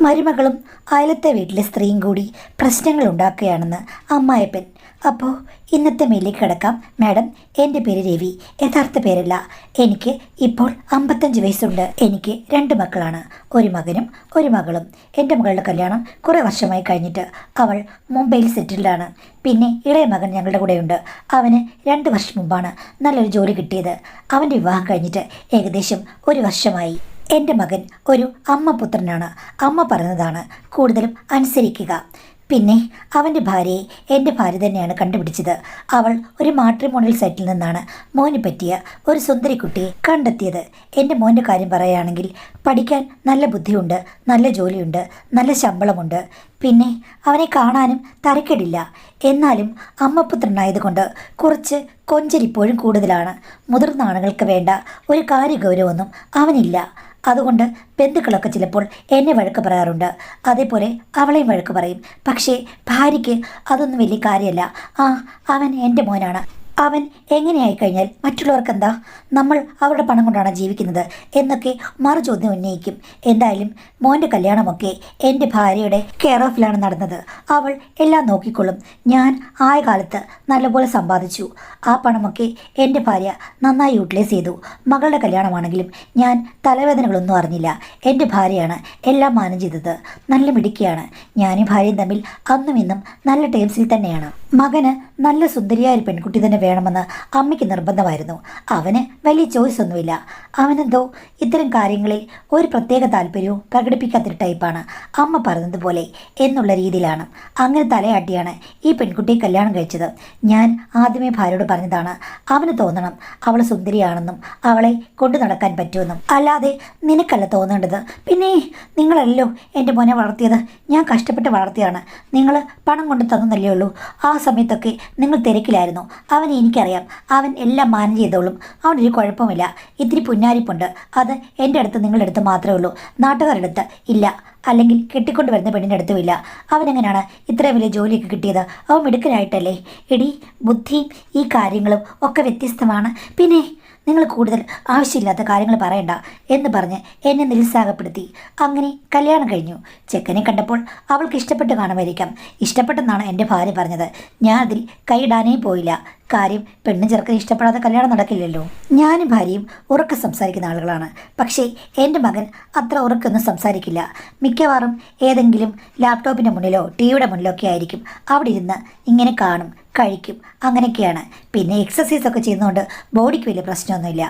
മരുമകളും അയലത്തെ വീട്ടിലെ സ്ത്രീയും കൂടി പ്രശ്നങ്ങൾ ഉണ്ടാക്കുകയാണെന്ന് അമ്മായപ്പൻ. അപ്പോൾ ഇന്നത്തെ മേലേക്ക് കിടക്കാം. മാഡം, എൻ്റെ പേര് രവി. യഥാർത്ഥ പേരല്ല. എനിക്ക് ഇപ്പോൾ 55 വയസ്സുണ്ട്. എനിക്ക് 2 മക്കളാണ്, ഒരു മകനും ഒരു മകളും. എൻ്റെ മകളുടെ കല്യാണം കുറേ വർഷമായി കഴിഞ്ഞിട്ട് അവൾ മുംബൈയിൽ സെറ്റിൽഡാണ്. പിന്നെ ഇളയ മകൻ ഞങ്ങളുടെ കൂടെയുണ്ട്. അവന് 2 വർഷം മുമ്പാണ് നല്ലൊരു ജോലി കിട്ടിയത്. അവൻ്റെ വിവാഹം കഴിഞ്ഞിട്ട് ഏകദേശം 1 വർഷമായി. എൻ്റെ മകൻ ഒരു അമ്മപുത്രനാണ്. അമ്മ പറയുന്നതാണ് കൂടുതലും അനുസരിക്കുക. പിന്നെ അവൻ്റെ ഭാര്യയെ എൻ്റെ ഭാര്യ തന്നെയാണ് കണ്ടുപിടിച്ചത്. അവൾ ഒരു മാട്രിമോണിയൽ സൈറ്റിൽ നിന്നാണ് മോന് പറ്റിയ ഒരു സുന്ദരിക്കുട്ടിയെ കണ്ടെത്തിയത്. എൻ്റെ മോൻ്റെ കാര്യം പറയുകയാണെങ്കിൽ പഠിക്കാൻ നല്ല ബുദ്ധിയുണ്ട്, നല്ല ജോലിയുണ്ട്, നല്ല ശമ്പളമുണ്ട്. പിന്നെ അവനെ കാണാനും തരക്കേടില്ല. എന്നാലും അമ്മപുത്രനായതുകൊണ്ട് കുറച്ച് കൊഞ്ചരിപ്പോഴും കൂടുതലാണ്. മുതിർന്ന ആണുങ്ങൾക്ക് വേണ്ട ഒരു കാര്യഗൗരവമൊന്നും അവനില്ല. അതുകൊണ്ട് ബന്ധുക്കളൊക്കെ ചിലപ്പോൾ എന്നെ വഴക്ക് പറയാറുണ്ട്. അതേപോലെ അവളെയും വഴക്ക് പറയും. പക്ഷേ ഭാര്യയ്ക്ക് അതൊന്നും വലിയ കാര്യമല്ല. അവൻ എൻ്റെ മോനാണ്. അവൻ എങ്ങനെയായി കഴിഞ്ഞാൽ മറ്റുള്ളവർക്ക് എന്താ, നമ്മൾ അവരുടെ പണം കൊണ്ടാണ് ജീവിക്കുന്നത് എന്നൊക്കെ മറുചോദ്യം ഉന്നയിക്കും. എന്തായാലും മോൻ്റെ കല്യാണമൊക്കെ എൻ്റെ ഭാര്യയുടെ കെയർ ഓഫിലാണ് നടന്നത്. അവൾ എല്ലാം നോക്കിക്കൊള്ളും. ഞാൻ ആയ കാലത്ത് നല്ലപോലെ സമ്പാദിച്ചു. ആ പണമൊക്കെ എൻ്റെ ഭാര്യ നന്നായി യൂട്ടിലൈസ് ചെയ്തു. മകളുടെ കല്യാണമാണെങ്കിലും ഞാൻ തലവേദനകളൊന്നും അറിഞ്ഞില്ല. എൻ്റെ ഭാര്യയാണ് എല്ലാം മാനേജ് ചെയ്തത്. നല്ല മിടുക്കിയാണ്. ഞാനും ഭാര്യയും തമ്മിൽ അന്നും ഇന്നും നല്ല ടേംസിൽ തന്നെയാണ്. മകന് നല്ല സുന്ദരിയായ ഒരു പെൺകുട്ടി തന്നെ വേണമെന്ന് അമ്മയ്ക്ക് നിർബന്ധമായിരുന്നു. അവന് വലിയ ചോയ്സ് ഒന്നുമില്ല. അവനെന്തോ ഇത്തരം കാര്യങ്ങളിൽ ഒരു പ്രത്യേക താല്പര്യവും പ്രകടിപ്പിക്കാത്തൊരു ടൈപ്പാണ്. അമ്മ പറഞ്ഞതുപോലെ എന്നുള്ള രീതിയിലാണ്. അങ്ങനെ തലയാട്ടിയാണ് ഈ പെൺകുട്ടിയെ കല്യാണം കഴിച്ചത്. ഞാൻ ആദ്യമേ ഭാര്യയോട് പറഞ്ഞതാണ്, അവന് തോന്നണം അവൾ സുന്ദരിയാണെന്നും അവളെ കൊണ്ടു നടക്കാൻ പറ്റുമെന്നും. അല്ലാതെ നിനക്കല്ല തോന്നേണ്ടത്. പിന്നെ നിങ്ങളല്ലോ എൻ്റെ മോനെ വളർത്തിയത്. ഞാൻ കഷ്ടപ്പെട്ട് വളർത്തിയാണ്. നിങ്ങൾ പണം കൊണ്ട് തന്നല്ലേ ഉള്ളൂ. ആ സമയത്തൊക്കെ നിങ്ങൾ തിരക്കിലായിരുന്നു. അവനെ എനിക്കറിയാം. അവൻ എല്ലാം മാനേജ് ചെയ്തോളും. അവനൊരു കുഴപ്പമില്ല. ഇത്തിരി പുന്നാരിപ്പുണ്ട്. അത് എൻ്റെ അടുത്ത് നിങ്ങളുടെ അടുത്ത് മാത്രമേ ഉള്ളൂ, നാട്ടുകാരുടെ അടുത്ത് ഇല്ല. അല്ലെങ്കിൽ കെട്ടിക്കൊണ്ട് വരുന്ന പെണ്ണിൻ്റെ അടുത്തും ഇല്ല. അവനെങ്ങനെയാണ് ഇത്രയും വലിയ ജോലിയൊക്കെ കിട്ടിയത്? അവൻ മിടുക്കനായിട്ടല്ലേ? എടി, ബുദ്ധിയും ഈ കാര്യങ്ങളും ഒക്കെ വ്യത്യസ്തമാണ്. പിന്നെ നിങ്ങൾ കൂടുതൽ ആവശ്യമില്ലാത്ത കാര്യങ്ങൾ പറയണ്ട എന്ന് പറഞ്ഞ് എന്നെ നിരുത്സാഹപ്പെടുത്തി. അങ്ങനെ കല്യാണം കഴിഞ്ഞു. ചെക്കനെ കണ്ടപ്പോൾ അവൾക്ക് ഇഷ്ടപ്പെട്ട് കാണുമായിരിക്കാം. ഇഷ്ടപ്പെട്ടെന്നാണ് എൻ്റെ ഭാര്യ പറഞ്ഞത്. ഞാൻ അതിൽ കൈയിടാനേ പോയില്ല. കാര്യം പെണ്ണും ചെറുക്കൻ ഇഷ്ടപ്പെടാതെ കല്യാണം നടക്കില്ലല്ലോ. ഞാനും ഭാര്യയും ഉറക്കെ സംസാരിക്കുന്ന ആളുകളാണ്. പക്ഷേ എൻ്റെ മകൻ അത്ര ഉറക്കൊന്നും സംസാരിക്കില്ല. മിക്കവാറും ഏതെങ്കിലും ലാപ്ടോപ്പിൻ്റെ മുന്നിലോ ടിവിയുടെ മുന്നിലോ ഒക്കെ ആയിരിക്കും. അവിടെ ഇരുന്ന് ഇങ്ങനെ കാണും, കഴിക്കും, അങ്ങനെയൊക്കെയാണ്. പിന്നെ എക്സസൈസൊക്കെ ചെയ്യുന്നതുകൊണ്ട് ബോഡിക്ക് വലിയ പ്രശ്നമൊന്നുമില്ല.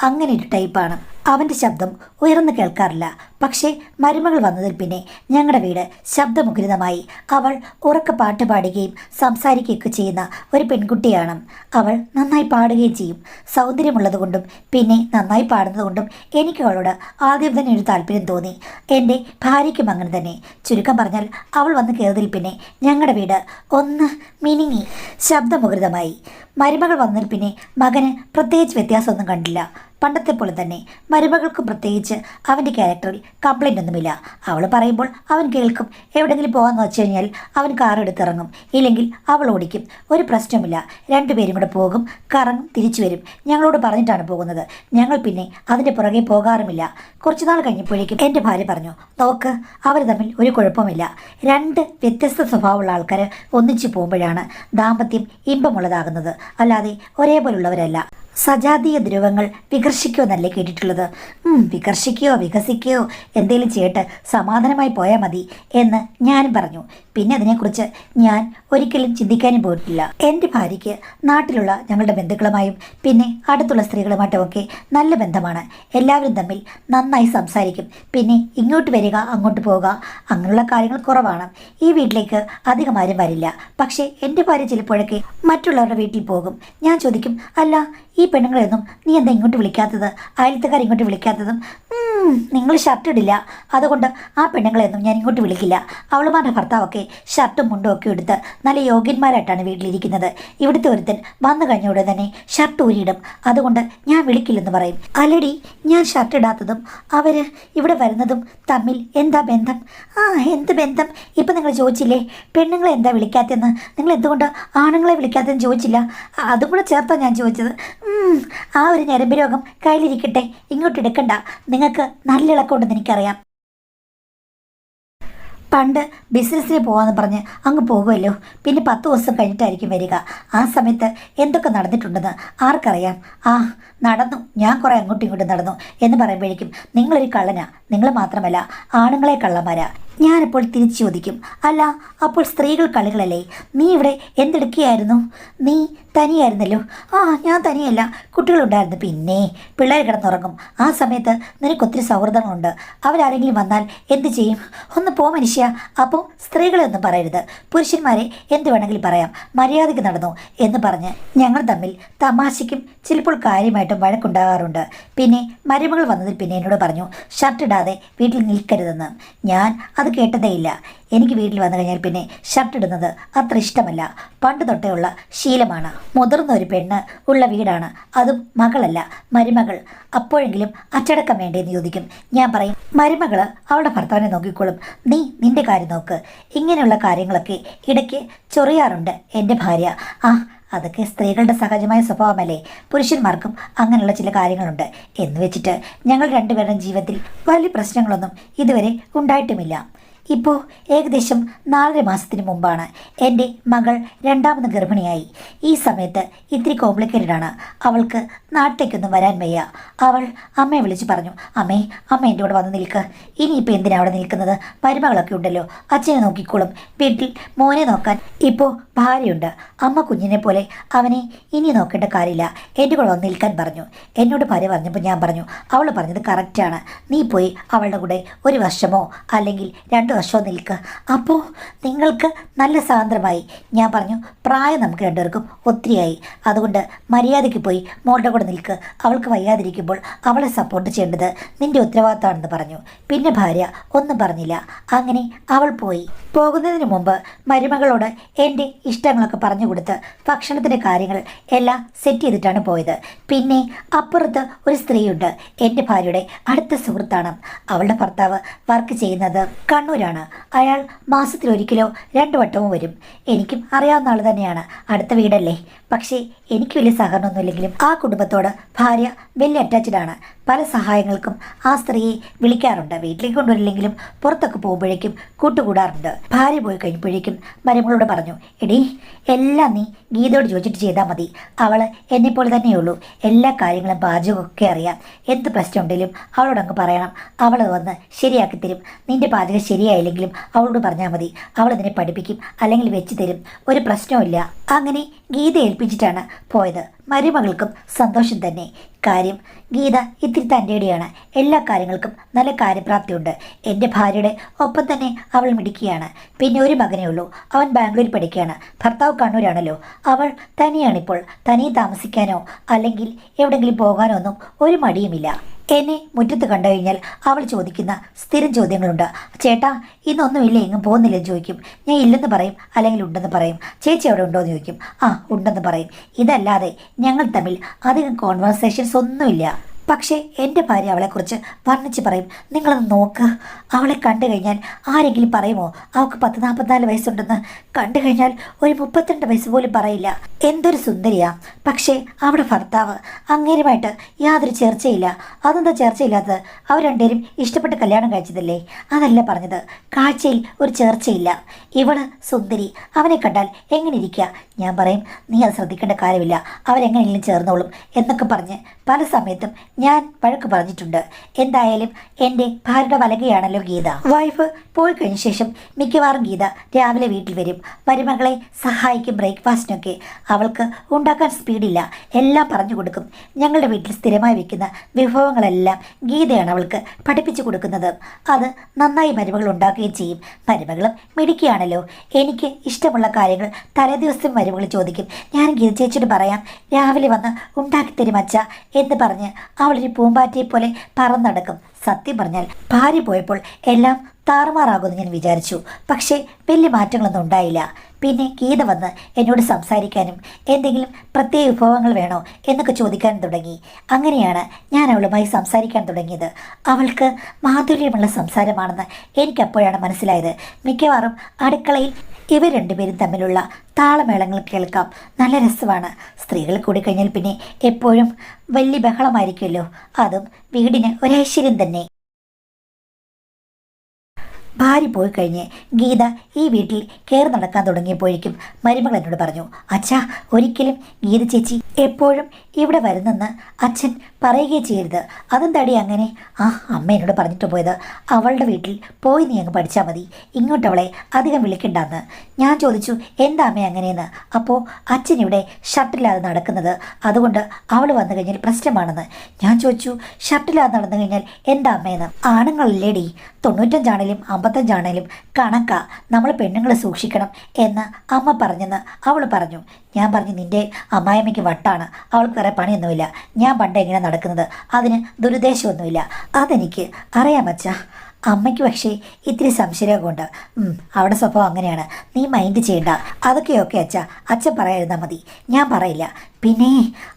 അങ്ങനെ ഒരു ടൈപ്പാണ്. അവൻ്റെ ശബ്ദം ഉയർന്നു കേൾക്കാറില്ല. പക്ഷേ മരുമകൾ വന്നതിൽ പിന്നെ ഞങ്ങളുടെ വീട് ശബ്ദമുഖരിതമായി. അവൾ ഉറക്കെ പാട്ട് പാടുകയും സംസാരിക്കുകയൊക്കെ ചെയ്യുന്ന ഒരു പെൺകുട്ടിയാണ്. അവൾ നന്നായി പാടുകയും ചെയ്യും. സൗന്ദര്യമുള്ളതുകൊണ്ടും പിന്നെ നന്നായി പാടുന്നതുകൊണ്ടും എനിക്ക് അവളോട് ആദ്യം തന്നെ ഒരു താല്പര്യം തോന്നി. എൻ്റെ ഭാര്യയ്ക്കും അങ്ങനെ തന്നെ. ചുരുക്കം പറഞ്ഞാൽ അവൾ വന്ന് കയറിയതിൽ പിന്നെ ഞങ്ങളുടെ വീട് ഒന്ന് മിനിങ്ങി, ശബ്ദമുഖരിതമായി. മരുമകൾ വന്നതിൽ പിന്നെ മകന് പ്രത്യേകിച്ച് വ്യത്യാസമൊന്നും കണ്ടില്ല. പണ്ടത്തെ പോലെ തന്നെ. മരുമകൾക്ക് പ്രത്യേകിച്ച് അവൻ്റെ ക്യാരക്ടറിൽ കംപ്ലൈൻ്റ് ഒന്നുമില്ല. അവൾ പറയുമ്പോൾ അവൻ കേൾക്കും. എവിടെയെങ്കിലും പോകാമെന്ന് വെച്ച് കഴിഞ്ഞാൽ അവൻ കാർ എടുത്തിറങ്ങും. ഇല്ലെങ്കിൽ അവൾ ഓടിക്കും. ഒരു പ്രശ്നമില്ല. 2 പേരും കൂടെ പോകും, കറങ്ങും, തിരിച്ചു വരും. ഞങ്ങളോട് പറഞ്ഞിട്ടാണ് പോകുന്നത്. ഞങ്ങൾ പിന്നെ അതിൻ്റെ പുറകെ പോകാറുമില്ല. കുറച്ച് നാൾ കഴിഞ്ഞപ്പോഴേക്കും എൻ്റെ ഭാര്യ പറഞ്ഞു, നോക്ക്, അവർ തമ്മിൽ ഒരു കുഴപ്പമില്ല. 2 വ്യത്യസ്ത സ്വഭാവമുള്ള ആൾക്കാർ ഒന്നിച്ചു പോകുമ്പോഴാണ് ദാമ്പത്യം ഇമ്പമുള്ളതാകുന്നത്. അല്ലാതെ ഒരേപോലുള്ളവരല്ല. സജാതീയ ധ്രുവങ്ങൾ വികർഷിക്കുമെന്നല്ലേ കേട്ടിട്ടുള്ളത്? വികർഷിക്കുകയോ വികസിക്കുകയോ എന്തേലും ചെയ്യട്ട് സമാധാനമായി പോയാൽ മതി എന്ന് ഞാനും പറഞ്ഞു. പിന്നെ അതിനെക്കുറിച്ച് ഞാൻ ഒരിക്കലും ചിന്തിക്കാനും പോയിട്ടില്ല. എൻ്റെ ഭാര്യയ്ക്ക് നാട്ടിലുള്ള ഞങ്ങളുടെ ബന്ധുക്കളുമായും പിന്നെ അടുത്തുള്ള സ്ത്രീകളുമായിട്ടുമൊക്കെ നല്ല ബന്ധമാണ്. എല്ലാവരും തമ്മിൽ നന്നായി സംസാരിക്കും. പിന്നെ ഇങ്ങോട്ട് വരിക, അങ്ങോട്ട് പോവുക, അങ്ങനെയുള്ള കാര്യങ്ങൾ കുറവാണ്. ഈ വീട്ടിലേക്ക് അധികം ആരും വരില്ല. പക്ഷേ എൻ്റെ ഭാര്യ ചിലപ്പോഴൊക്കെ മറ്റുള്ളവരുടെ വീട്ടിൽ പോകും. ഞാൻ ചോദിക്കും, അല്ല, ഈ പെണ്ണുങ്ങളെയൊന്നും നീ എന്താ ഇങ്ങോട്ട് വിളിക്കാത്തത്? അയലത്തുകാർ ഇങ്ങോട്ട് വിളിക്കാത്തതും? നിങ്ങൾ ഷർട്ട് ഇടില്ല, അതുകൊണ്ട് ആ പെണ്ണുങ്ങളെയൊന്നും ഞാൻ ഇങ്ങോട്ട് വിളിക്കില്ല. അവളുമാരുടെ ഭർത്താവൊക്കെ ഷർട്ടും മുണ്ടും ഒക്കെ എടുത്ത് നല്ല യോഗ്യന്മാരായിട്ടാണ് വീട്ടിലിരിക്കുന്നത്. ഇവിടുത്തെ ഒരുത്തൻ വന്നു കഴിഞ്ഞ ഉടനെ തന്നെ ഷർട്ട് ഊരിയിടും. അതുകൊണ്ട് ഞാൻ വിളിക്കില്ലെന്ന് പറയും. അല്ലടി, ഞാൻ ഷർട്ട് ഇടാത്തതും അവർ ഇവിടെ വരുന്നതും തമ്മിൽ എന്താ ബന്ധം? എന്ത് ബന്ധം? ഇപ്പം നിങ്ങൾ ചോദിച്ചില്ലേ പെണ്ണുങ്ങളെ എന്താ വിളിക്കാത്തതെന്ന്? നിങ്ങൾ എന്തുകൊണ്ട് ആണുങ്ങളെ വിളിക്കാത്തതെന്ന് ചോദിച്ചില്ല. അതും കൂടെ ചേർത്താണ് ഞാൻ ചോദിച്ചത്. ആ ഒരു ഞരമ്പ് രോഗം കയ്യിലിരിക്കട്ടെ, ഇങ്ങോട്ട് എടുക്കണ്ട. നിങ്ങൾക്ക് നല്ല ഇളക്കമുണ്ടെന്ന് എനിക്കറിയാം. പണ്ട് ബിസിനസ്സിന് പോകാമെന്ന് പറഞ്ഞ് അങ്ങ് പോകുമല്ലോ, പിന്നെ 10 ദിവസം കഴിഞ്ഞിട്ടായിരിക്കും വരിക. ആ സമയത്ത് എന്തൊക്കെ നടന്നിട്ടുണ്ടെന്ന് ആർക്കറിയാം. ആ നടന്നു, ഞാൻ കുറേ അങ്ങോട്ടും ഇങ്ങോട്ടും നടന്നു എന്ന് പറയുമ്പോഴേക്കും നിങ്ങളൊരു കള്ളനാ. നിങ്ങൾ മാത്രമല്ല, ആണുങ്ങളെ കള്ളന്മാരാ. ഞാനിപ്പോൾ തിരിച്ചു ചോദിക്കും, അല്ല അപ്പോൾ സ്ത്രീകൾ കളികളല്ലേ? നീ ഇവിടെ എന്തെടുക്കുകയായിരുന്നു? നീ തനിയായിരുന്നല്ലോ. ആ ഞാൻ തനിയല്ല, കുട്ടികളുണ്ടായിരുന്നു. പിന്നെ പിള്ളേർ കിടന്നുറങ്ങും. ആ സമയത്ത് നിനക്കൊത്തിരി സൗഹൃദങ്ങളുണ്ട്. അവരാരെങ്കിലും വന്നാൽ എന്ത് ചെയ്യും? ഒന്ന് പോ മനുഷ്യ. അപ്പോൾ സ്ത്രീകളെ ഒന്നും പറയരുത്, പുരുഷന്മാരെ എന്ത് വേണമെങ്കിലും പറയാം, മര്യാദയ്ക്ക് നടന്നു എന്ന് പറഞ്ഞ് ഞങ്ങൾ തമ്മിൽ തമാശയ്ക്കും ചിലപ്പോൾ കാര്യമായിട്ടും വഴക്കുണ്ടാകാറുണ്ട്. പിന്നെ മരുമകൾ വന്നതിൽ പിന്നെ എന്നോട് പറഞ്ഞു ഷർട്ട് ഇടാതെ വീട്ടിൽ നിൽക്കരുതെന്ന്. ഞാൻ അത് കേട്ടതേയില്ല. എനിക്ക് വീട്ടിൽ വന്നു കഴിഞ്ഞാൽ പിന്നെ ഷർട്ട് ഇടുന്നത് അത്ര ഇഷ്ടമല്ല. പണ്ട് തൊട്ടേ ഉള്ള ശീലമാണ്. മുതിർന്ന ഒരു പെണ്ണ് ഉള്ള വീടാണ്, അതും മകളല്ല മരുമകൾ. അപ്പോഴെങ്കിലും അച്ചടക്കം വേണ്ടേന്ന് ചോദിക്കും. ഞാൻ പറയും, മരുമകള് അവളുടെ ഭർത്താവിനെ നോക്കിക്കോളും, നീ നിന്റെ കാര്യം നോക്ക്. ഇങ്ങനെയുള്ള കാര്യങ്ങളൊക്കെ ഇടയ്ക്ക് ചൊറിയാറുണ്ട് എൻ്റെ ഭാര്യ. ആ അതൊക്കെ സ്ത്രീകളുടെ സഹജമായ സ്വഭാവമല്ലേ. പുരുഷന്മാർക്കും അങ്ങനെയുള്ള ചില കാര്യങ്ങളുണ്ട്. എന്ന് വെച്ചിട്ട് ഞങ്ങൾ രണ്ടുപേരുടെയും ജീവിതത്തിൽ വലിയ പ്രശ്നങ്ങളൊന്നും ഇതുവരെ ഉണ്ടായിട്ടുമില്ല. ഇപ്പോൾ ഏകദേശം 4.5 മാസത്തിന് മുമ്പാണ് എൻ്റെ മകൾ രണ്ടാമത് ഗർഭിണിയായി. ഈ സമയത്ത് ഇത്തിരി കോംപ്ലിക്കേറ്റഡ് ആണ്. അവൾക്ക് നാട്ടിലേക്കൊന്നും വരാൻ വയ്യ. അവൾ അമ്മയെ വിളിച്ച് പറഞ്ഞു, അമ്മേ എൻ്റെ കൂടെ വന്ന് നിൽക്ക്. ഇനിയിപ്പോൾ എന്തിനാണ് അവിടെ നിൽക്കുന്നത്? മരുമകളൊക്കെ ഉണ്ടല്ലോ, അച്ഛനെ നോക്കിക്കോളും. വീട്ടിൽ മോനെ നോക്കാൻ ഇപ്പോൾ ഭാര്യയുണ്ട്. അമ്മ കുഞ്ഞിനെ പോലെ അവനെ ഇനി നോക്കേണ്ട കാര്യമില്ല, എൻ്റെ കൂടെ വന്ന് നിൽക്കാൻ പറഞ്ഞു. എന്നോട് ഭാര്യ പറഞ്ഞപ്പോൾ ഞാൻ പറഞ്ഞു, അവൾ പറഞ്ഞത് കറക്റ്റാണ്. നീ പോയി അവളുടെ കൂടെ 1 വർഷമോ അല്ലെങ്കിൽ 2 വർഷമോ നിൽക്കുക. അപ്പോൾ നിങ്ങൾക്ക് നല്ല സ്വാതന്ത്ര്യമായി. ഞാൻ പറഞ്ഞു, പ്രായം നമുക്ക് രണ്ടുപേർക്കും ഒത്തിരിയായി, അതുകൊണ്ട് മര്യാദയ്ക്ക് പോയി മോളുടെ കൂടെ നിൽക്ക്. അവൾക്ക് വയ്യാതിരിക്കുമ്പോൾ അവളെ സപ്പോർട്ട് ചെയ്യേണ്ടത് നിന്റെ ഉത്തരവാദിത്തമാണെന്ന് പറഞ്ഞു. പിന്നെ ഭാര്യ ഒന്നും പറഞ്ഞില്ല. അങ്ങനെ അവൾ പോയി. പോകുന്നതിന് മുമ്പ് മരുമകളോട് എൻ്റെ ഇഷ്ടങ്ങളൊക്കെ പറഞ്ഞു കൊടുത്ത് ഭക്ഷണത്തിൻ്റെ കാര്യങ്ങൾ എല്ലാം സെറ്റ് ചെയ്തിട്ടാണ് പോയത്. പിന്നെ അപ്പുറത്ത് ഒരു സ്ത്രീയുണ്ട്, എൻ്റെ ഭാര്യയുടെ അടുത്ത സുഹൃത്താണ്. അവളുടെ ഭർത്താവ് വർക്ക് ചെയ്യുന്നത് കണ്ണൂരാണ്. അയാൾ മാസത്തിലൊരിക്കലോ 2 വട്ടവും വരും. എനിക്കും അറിയാവുന്ന ആൾ തന്നെയാണ്, അടുത്ത വീടല്ലേ. പക്ഷേ എനിക്ക് വലിയ സഹകരണമൊന്നുമില്ലെങ്കിലും ആ കുടുംബത്തോട് ഭാര്യ വലിയ അറ്റാച്ച്ഡ് ആണ്. പല സഹായങ്ങൾക്കും ആ സ്ത്രീയെ വിളിക്കാറുണ്ട്. വീട്ടിലേക്ക് കൊണ്ടുവരില്ലെങ്കിലും പുറത്തൊക്കെ പോകുമ്പോഴേക്കും കൂട്ടുകൂടാറുണ്ട്. ഭാര്യ പോയി കഴിഞ്ഞപ്പോഴേക്കും മരുമകളോട് പറഞ്ഞു, എടീ എല്ലാം നീ ഗീതയോട് ചോദിച്ചിട്ട് ചെയ്താൽ മതി. അവൾ എന്നെപ്പോലെ തന്നെയുള്ളൂ, എല്ലാ കാര്യങ്ങളും പാചകമൊക്കെ അറിയാം. എന്ത് പ്രശ്നം ഉണ്ടെങ്കിലും അവളോടങ്ങ് പറയണം, അവൾ വന്ന് ശരിയാക്കി തരും. നിന്റെ പാചകം ശരിയായില്ലെങ്കിലും അവളോട് പറഞ്ഞാൽ മതി, അവൾ നിന്നെ പഠിപ്പിക്കും, അല്ലെങ്കിൽ വെച്ച് തരും, ഒരു പ്രശ്നവുമില്ല. അങ്ങനെ ഗീത ഏൽപ്പിച്ചിട്ടാണ് പോയത്. മരുമകൾക്കും സന്തോഷം തന്നെ. കാര്യം ഗീത ഇത്തിരി തൻ്റെടിയാണ്. എല്ലാ കാര്യങ്ങൾക്കും നല്ല കാര്യപ്രാപ്തിയുണ്ട്. എൻ്റെ ഭാര്യയുടെ ഒപ്പം തന്നെ അവൾ മിടിക്കുകയാണ്. പിന്നെ ഒരു മകനേ ഉള്ളൂ, അവൻ ബാംഗ്ലൂരിൽ പഠിക്കുകയാണ്. ഭർത്താവ് കണ്ണൂരാണല്ലോ. അവൾ തനിയാണിപ്പോൾ. തനിയെ താമസിക്കാനോ അല്ലെങ്കിൽ എവിടെയെങ്കിലും പോകാനോ ഒന്നും ഒരു മടിയുമില്ല. എന്നെ മുറ്റത്ത് കണ്ടു കഴിഞ്ഞാൽ അവൾ ചോദിക്കുന്ന സ്ഥിരം ചോദ്യങ്ങളുണ്ട്. ചേട്ടാ ഇന്നൊന്നുമില്ല, എങ്ങും പോകുന്നില്ലെന്ന് ചോദിക്കും. ഞാൻ ഇല്ലെന്ന് പറയും, അല്ലെങ്കിൽ ഉണ്ടെന്ന് പറയും. ചേച്ചി അവിടെ ഉണ്ടോ എന്ന് ചോദിക്കും. ആ ഉണ്ടെന്ന് പറയും. ഇതല്ലാതെ ഞങ്ങൾ തമ്മിൽ അധികം കോൺവെർസേഷൻസ് ഒന്നുമില്ല. പക്ഷേ എൻ്റെ ഭാര്യ അവളെക്കുറിച്ച് വർണ്ണിച്ച് പറയും. നിങ്ങളൊന്ന് നോക്ക്, അവളെ കണ്ടു കഴിഞ്ഞാൽ ആരെങ്കിലും പറയുമോ അവൾക്ക് 10-44 വയസ്സുണ്ടെന്ന്? കണ്ടു കഴിഞ്ഞാൽ ഒരു 32 വയസ്സ് പോലും പറയില്ല. എന്തൊരു സുന്ദരിയാ. പക്ഷേ അവിടെ ഭർത്താവ്, അങ്ങേരുമായിട്ട് യാതൊരു ചർച്ചയില്ല. അതെന്താ ചർച്ചയില്ലാത്തത്? അവർ രണ്ടുപേരും ഇഷ്ടപ്പെട്ട് കല്യാണം കഴിച്ചതല്ലേ? അതല്ല പറഞ്ഞത്, കാഴ്ചയിൽ ഒരു ചർച്ചയില്ല. ഇവള് സുന്ദരി, അവനെ കണ്ടാൽ എങ്ങനെ ഇരിക്കുക? ഞാൻ പറയും, നീ അത് ശ്രദ്ധിക്കേണ്ട കാര്യമില്ല, അവരെങ്ങനെയെങ്കിലും ചേർന്നോളും എന്നൊക്കെ പറഞ്ഞ് പല സമയത്തും ഞാൻ വഴക്ക് പറഞ്ഞിട്ടുണ്ട്. എന്തായാലും എൻ്റെ ഭാര്യയുടെ വലകയാണല്ലോ ഗീത. വൈഫ് പോയി കഴിഞ്ഞ ശേഷം മിക്കവാറും ഗീത രാവിലെ വീട്ടിൽ വരും. മരുമകളെ സഹായിക്കും ബ്രേക്ക്ഫാസ്റ്റിനൊക്കെ. അവൾക്ക് ഉണ്ടാക്കാൻ സ്പീഡില്ല, എല്ലാം പറഞ്ഞു കൊടുക്കും. ഞങ്ങളുടെ വീട്ടിൽ സ്ഥിരമായി വെക്കുന്ന വിഭവങ്ങളെല്ലാം ഗീതയാണ് അവൾക്ക് പഠിപ്പിച്ചു കൊടുക്കുന്നത്. അത് നന്നായി മരുമകൾ ഉണ്ടാക്കുകയും ചെയ്യും. മരുമകളും മിടുക്കിയാണല്ലോ. എനിക്ക് ഇഷ്ടമുള്ള കാര്യങ്ങൾ തലേദിവസം മരുമകൾ ചോദിക്കും. ഞാൻ ഗീത ചേച്ചിയോട് പറയാം, രാവിലെ വന്ന് ഉണ്ടാക്കിത്തരും അച്ഛ എന്ന് പറഞ്ഞ് അവളൊരു പൂമ്പാറ്റയെ പോലെ പറന്നടക്കും. സത്യം പറഞ്ഞാൽ ഭാര്യ പോയപ്പോൾ എല്ലാം താറുമാറാകുമെന്ന് ഞാൻ വിചാരിച്ചു. പക്ഷേ വലിയ മാറ്റങ്ങളൊന്നും ഉണ്ടായില്ല. പിന്നെ ഗീത വന്ന് എന്നോട് സംസാരിക്കാനും എന്തെങ്കിലും പ്രത്യേക വിഭവങ്ങൾ വേണോ എന്നൊക്കെ ചോദിക്കാനും തുടങ്ങി. അങ്ങനെയാണ് ഞാൻ അവളുമായി സംസാരിക്കാൻ തുടങ്ങിയത്. അവൾക്ക് മാധുര്യമുള്ള സംസാരമാണെന്ന് എനിക്കപ്പോഴാണ് മനസ്സിലായത്. മിക്കവാറും അടുക്കളയിൽ ഇവർ രണ്ടുപേരും തമ്മിലുള്ള താളമേളങ്ങൾ കേൾക്കാം. നല്ല രസമാണ്. സ്ത്രീകൾ കൂടിക്കഴിഞ്ഞാൽ പിന്നെ എപ്പോഴും വലിയ ബഹളമായിരിക്കുമല്ലോ. അതും വീടിന് ഒരൈശ്വര്യം തന്നെ. ഭാര്യ പോയി കഴിഞ്ഞ് ഗീത ഈ വീട്ടിൽ കയറി നടക്കാൻ തുടങ്ങിയപ്പോഴേക്കും മരുമകൾ എന്നോട് പറഞ്ഞു, അച്ഛാ ഒരിക്കലും ഗീത ചേച്ചി എപ്പോഴും ഇവിടെ വരുന്നെന്ന് അച്ഛൻ പറയുകയും ചെയ്യരുത്. അതെന്താടി അങ്ങനെ? ആ അമ്മ എന്നോട് പറഞ്ഞിട്ട് പോയത് അവളുടെ വീട്ടിൽ പോയി നീ അങ്ങ് പഠിച്ചാൽ മതി, ഇങ്ങോട്ട് അവളെ അധികം വിളിക്കണ്ടെന്ന്. ഞാൻ ചോദിച്ചു എന്താ അമ്മ അങ്ങനെയെന്ന്. അപ്പോൾ അച്ഛൻ ഇവിടെ ഷർട്ടില്ലാതെ നടക്കുന്നത്, അതുകൊണ്ട് അവൾ വന്നു കഴിഞ്ഞാൽ പ്രശ്നമാണെന്ന്. ഞാൻ ചോദിച്ചു ഷർട്ടില്ലാതെ നടന്നു കഴിഞ്ഞാൽ എന്താ അമ്മയെന്ന്. ആണുങ്ങളില്ലേടി 95 55 കണക്കാ, നമ്മൾ പെണ്ണുങ്ങളെ സൂക്ഷിക്കണം എന്ന് അമ്മ പറഞ്ഞെന്ന് അവൾ പറഞ്ഞു. ഞാൻ പറഞ്ഞു നിൻ്റെ അമ്മായിമ്മയ്ക്ക് വട്ടാണ്, അവൾക്ക് വേറെ പണിയൊന്നുമില്ല. ഞാൻ പണ്ട് എങ്ങനെ നടക്കുന്നത്, അതിന് ദുരുദ്ദേശമൊന്നുമില്ല. അതെനിക്ക് അറിയാം അച്ഛാ. അമ്മയ്ക്ക് പക്ഷേ ഇത്തിരി സംശയമൊക്കെ അവിടെ സ്വഭാവം അങ്ങനെയാണ്, നീ മൈൻഡ് ചെയ്യണ്ട. അതൊക്കെയൊക്കെ അച്ഛൻ പറയാതിരുന്നാൽ മതി, ഞാൻ പറയില്ല. പിന്നെ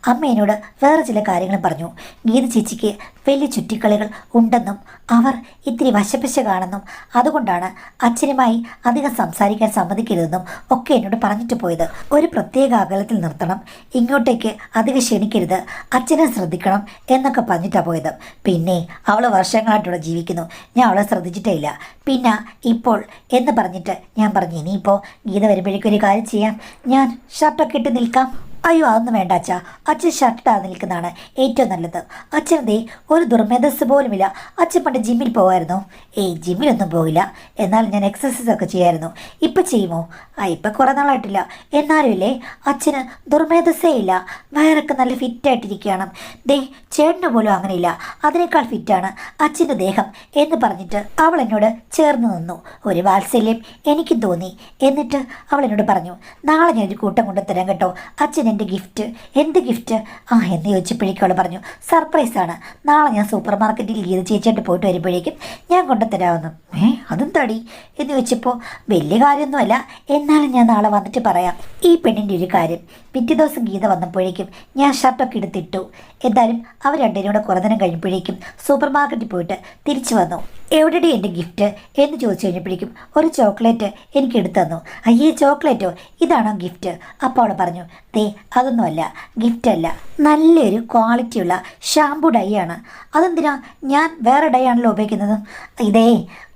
അമ്മ എന്നോട് വേറെ ചില കാര്യങ്ങളും പറഞ്ഞു. ഗീത ചേച്ചിക്ക് വലിയ ചുറ്റിക്കളികൾ ഉണ്ടെന്നും അവർ ഇത്തിരി വശപ്പശ കാണുന്നും അതുകൊണ്ടാണ് അച്ഛനുമായി അധികം സംസാരിക്കാൻ സമ്മതിക്കരുതെന്നും ഒക്കെ എന്നോട് പറഞ്ഞിട്ട് പോയത്. ഒരു പ്രത്യേക അകലത്തിൽ നിർത്തണം, ഇങ്ങോട്ടേക്ക് അധികം ക്ഷണിക്കരുത്, അച്ഛനെ ശ്രദ്ധിക്കണം എന്നൊക്കെ പറഞ്ഞിട്ടാണ് പോയത്. പിന്നെ അവൾ വർഷങ്ങളായിട്ടിവിടെ ജീവിക്കുന്നു, ഞാൻ അവളെ ശ്രദ്ധിച്ചിട്ടേ ഇല്ല. പിന്നെ ഇപ്പോൾ എന്ന് പറഞ്ഞിട്ട് ഞാൻ പറഞ്ഞു ഇനിയിപ്പോൾ ഗീത വരുമ്പോഴേക്കും ഒരു കാര്യം ചെയ്യാം, ഞാൻ ഷർട്ടൊക്കെ ഇട്ട് നിൽക്കാം. അയ്യോ അതൊന്നും വേണ്ട അച്ഛൻ ഷർട്ടിടാതെ നിൽക്കുന്നതാണ് ഏറ്റവും നല്ലത്. അച്ഛനതേ ഒരു ദുർമേധസ് പോലുമില്ല. അച്ഛൻ പണ്ട് ജിമ്മിൽ പോകുമായിരുന്നു. ജിമ്മിലൊന്നും പോകില്ല, എന്നാലും ഞാൻ എക്സസൈസ് ഒക്കെ ചെയ്യായിരുന്നു. ഇപ്പം ചെയ്യുമോ? ഇപ്പം കുറേ നാളായിട്ടില്ല, എന്നാലും ഇല്ലേ അച്ഛന് ദുർമേധസ്സേ ഇല്ല, വയറൊക്കെ നല്ല ഫിറ്റായിട്ടിരിക്കുകയാണ്. ചേട്ടന് പോലും അങ്ങനെയില്ല, അതിനേക്കാൾ ഫിറ്റാണ് അച്ഛൻ്റെ ദേഹം എന്ന് പറഞ്ഞിട്ട് അവൾ എന്നോട് ചേർന്ന് നിന്നു. ഒരു വാത്സല്യം എനിക്കും തോന്നി. എന്നിട്ട് അവൾ എന്നോട് പറഞ്ഞു നാളെ ഞാനൊരു കൂട്ടം കൊണ്ടുതരാം കേട്ടോ, അച്ഛൻ എൻ്റെ ഗിഫ്റ്റ്. എന്ത് ഗിഫ്റ്റ് എന്ന് ചോദിച്ചപ്പോഴേക്കും അവൾ പറഞ്ഞു സർപ്രൈസാണ്, നാളെ ഞാൻ സൂപ്പർ മാർക്കറ്റിൽ ഗീത ചേച്ചിയായിട്ട് പോയിട്ട് വരുമ്പോഴേക്കും ഞാൻ കൊണ്ടുതരാമെന്ന്. അതെന്താടി എന്ന് ചോദിച്ചപ്പോൾ വലിയ കാര്യമൊന്നുമല്ല, എന്നാലും ഞാൻ നാളെ വന്നിട്ട് പറയാം. ഈ പെണ്ണിൻ്റെ ഒരു കാര്യം, പിറ്റേ ദിവസം ഗീത വന്നപ്പോഴേക്കും ഞാൻ ഷർട്ടൊക്കെ എടുത്തിട്ടു. എന്തായാലും അവർ രണ്ടുപേരും കൂടെ കുറേ നേരം കഴിയുമ്പോഴേക്കും സൂപ്പർ മാർക്കറ്റിൽ പോയിട്ട് തിരിച്ചു വന്നു. എവിടെയാണ് എൻ്റെ ഗിഫ്റ്റ് എന്ന് ചോദിച്ചു കഴിഞ്ഞപ്പോഴേക്കും ഒരു ചോക്ലേറ്റ് എനിക്ക് എടുത്തു തന്നു. അയ്യേ ചോക്ലേറ്റോ, ഇതാണോ ഗിഫ്റ്റ്? അപ്പോൾ അവൾ പറഞ്ഞു അതൊന്നുമല്ല, ഗിഫ്റ്റ് അല്ല, നല്ലൊരു ക്വാളിറ്റിയുള്ള ഷാമ്പു ഡൈ ആണ്. അതെന്തിനാ? ഞാൻ വേറെ ഡൈ ആണല്ലോ ഉപയോഗിക്കുന്നത്.